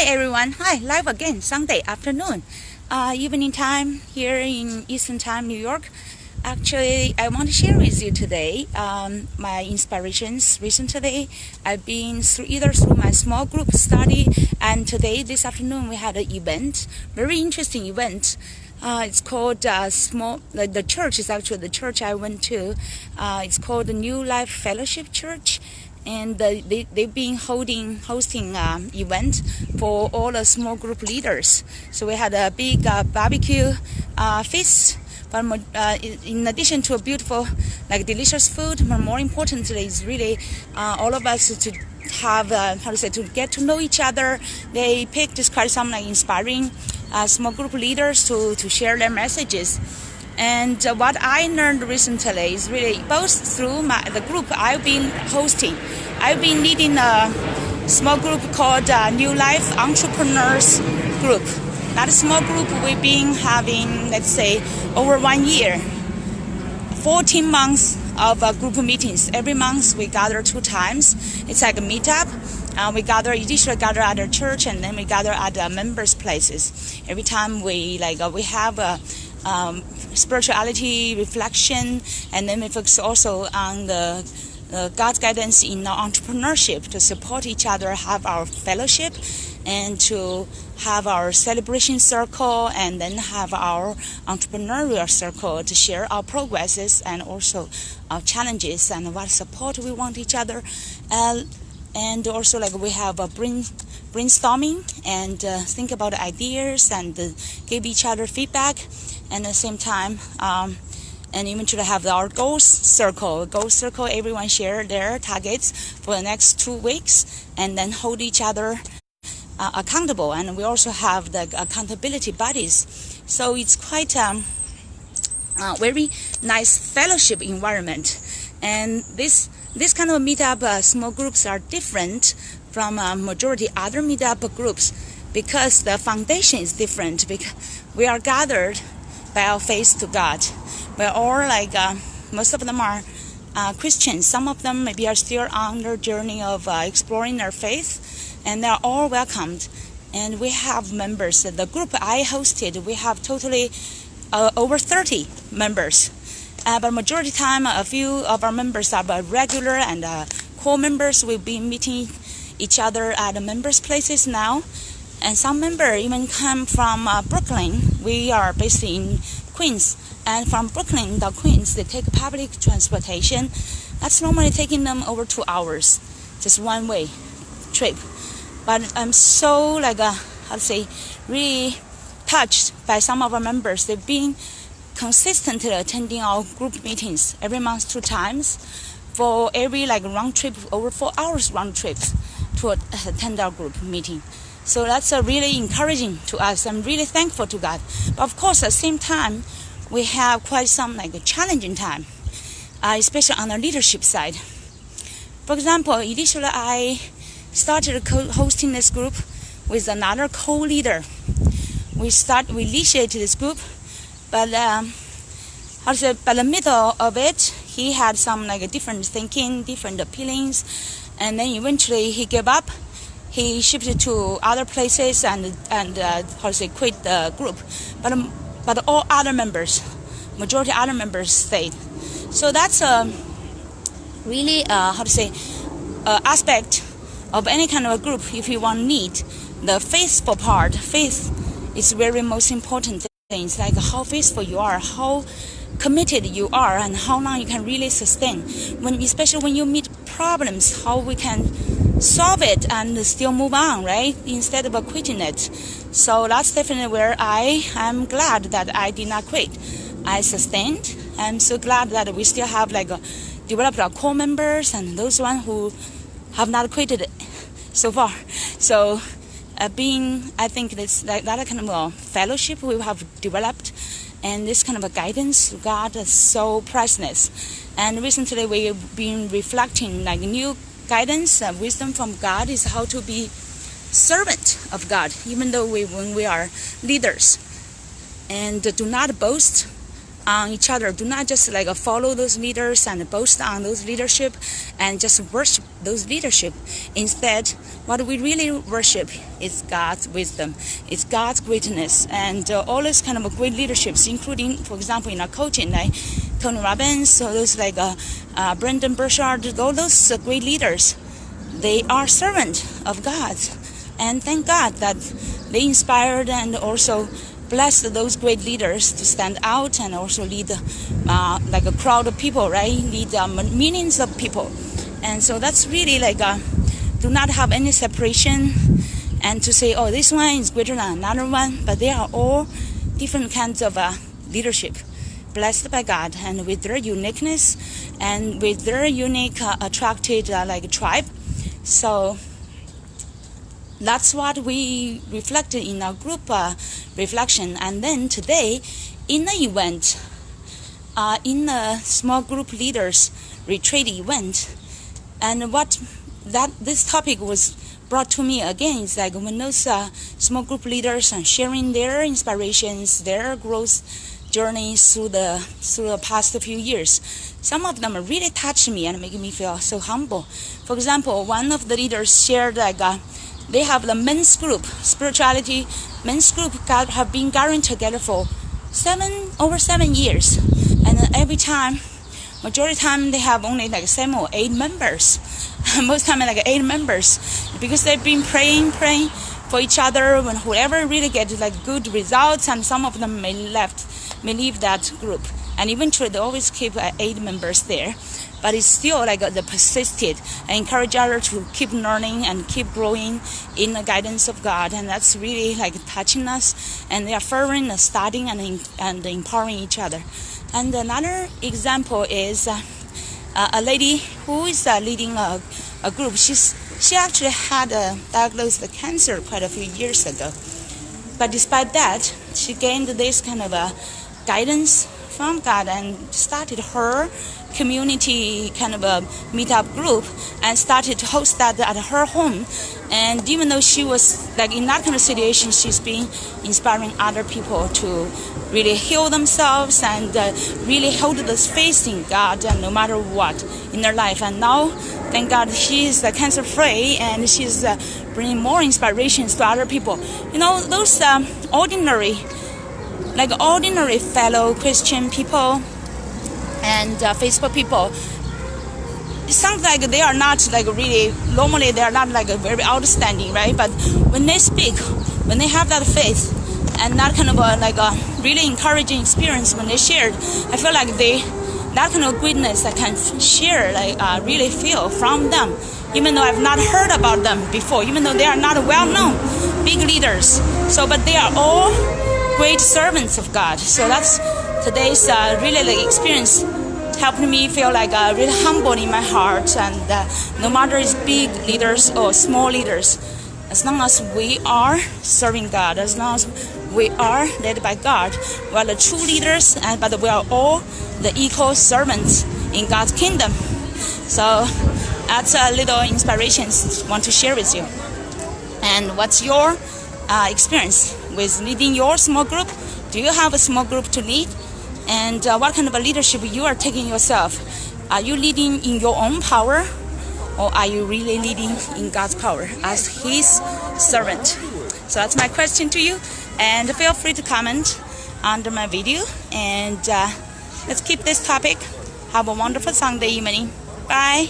everyone. Hi, live again, Sunday afternoon, evening time here in Eastern Time, New York. Actually, I want to share with you today my inspirations recently. I've been either through my small group study, and today, this afternoon, we had an event, very interesting event. It's called the church is actually the church I went to. It's called the New Life Fellowship Church. And they've been hosting event for all the small group leaders. So we had a big barbecue feast. But in addition to a beautiful, delicious food, but more importantly, is really all of us to have to get to know each other. They picked quite some inspiring small group leaders to share their messages. And what I learned recently is really both through the group I've been hosting. I've been leading a small group called New Life Entrepreneurs Group. That small group we've been having, let's say, over 1 year, 14 months of group meetings. Every month we gather 2 times. It's like a meetup. We usually gather at our church, and then we gather at members' places. Every time we have spirituality reflection, and then we focus also on the God's guidance in our entrepreneurship to support each other, have our fellowship, and to have our celebration circle, and then have our entrepreneurial circle to share our progresses and also our challenges and what support we want each other. And also we have a brainstorming and think about ideas and give each other feedback. And at the same time, and eventually have our goals circle. Everyone share their targets for the next 2 weeks, and then hold each other accountable. And we also have the accountability buddies. So it's quite a very nice fellowship environment. And this kind of meetup small groups are different from majority other meetup groups because the foundation is different. Because we are gathered by our faith to God. We're all most of them are Christians. Some of them maybe are still on their journey of exploring their faith, and they're all welcomed. And we have members. The group I hosted, we have totally over 30 members. But majority time, a few of our members are regular and core members. We'll be meeting each other at the members' places now. And some members even come from Brooklyn. We are based in Queens. And from Brooklyn to Queens, they take public transportation. That's normally taking them over 2 hours, just one-way trip. But I'm so really touched by some of our members. They've been consistently attending our group meetings every month 2 times for every round trip, over 4 hours round trips to attend our group meeting. So that's really encouraging to us. I'm really thankful to God. But of course, at the same time, we have quite some challenging time, especially on the leadership side. For example, initially I started hosting this group with another co-leader. We initiated this group, but by the middle of it, he had some different thinking, different opinions, and then eventually he gave up. He shifted to other places and quit the group. But all other members, majority other members stayed. So that's a really aspect of any kind of a group. If you want to need the faithful part, faith is very most important things, like how faithful you are, how committed you are, and how long you can really sustain. Especially when you meet problems, how we can solve it and still move on, right? Instead of quitting it. So that's definitely where I am glad that I did not quit. I sustained. I'm so glad that we still have developed our core members and those ones who have not quitted so far. So I think that kind of a fellowship we have developed, and this kind of a guidance, God is so priceless. And recently we've been reflecting new guidance, wisdom from God is how to be servant of God, even though when we are leaders. And do not boast on each other. Do not just like follow those leaders and boast on those leadership and just worship those leadership. Instead, what we really worship is God's wisdom, it's God's greatness, and all those kind of great leaderships, including, for example, in our coaching, like Tony Robbins, so those like Brendan Burchard, all those great leaders, they are servants of God. And thank God that they inspired and also blessed those great leaders to stand out and also lead like a crowd of people, right? Lead millions of people. And so that's really like do not have any separation and to say, oh, this one is greater than another one, but they are all different kinds of leadership, blessed by God, and with their uniqueness and with their unique attracted like tribe. So that's what we reflected in our group reflection. And then today, in the event, in a small group leaders retreat event, and what this topic was brought to me again is like when those small group leaders are sharing their inspirations, their growth journeys through the past few years. Some of them really touched me and make me feel so humble. For example, one of the leaders shared like they have the men's group, spirituality men's group have been gathering together for over 7 years, and every time, majority time they have only like 7 or 8 members. Most time like 8 members, because they've been praying for each other. When whoever really get like good results, and some of them may leave that group, and eventually they always keep 8 members there. But it's still like they persisted and encourage others to keep learning and keep growing in the guidance of God, and that's really like touching us. And they are fervent, studying and empowering each other. And another example is a lady who is leading a group. She actually had diagnosed the cancer quite a few years ago, but despite that, she gained this kind of guidance from God and started her community kind of a meetup group and started to host that at her home. And even though she was like in that kind of situation, she's been inspiring other people to really heal themselves and really hold this faith in God, and no matter what in their life. And now, thank God, she's cancer-free, and she's bringing more inspirations to other people. You know, those ordinary fellow Christian people and Facebook people, it sounds like they are not like really, normally they are not like very outstanding, right? But when they speak, when they have that faith and that kind of really encouraging experience when they shared, I feel like that kind of goodness I can share, really feel from them, even though I've not heard about them before, even though they are not well-known big leaders. So, but they are all great servants of God. So that's today's really experience, helped me feel really humble in my heart. And no matter it's big leaders or small leaders, as long as we are serving God, as long as we are led by God, we are the true leaders, but we are all the equal servants in God's kingdom. So that's a little inspiration I want to share with you. And what's your experience with leading your small group? Do you have a small group to lead? And what kind of a leadership you are taking yourself? Are you leading in your own power, or are you really leading in God's power as His servant? So that's my question to you, and feel free to comment under my video, and let's keep this topic. Have a wonderful Sunday evening. Bye.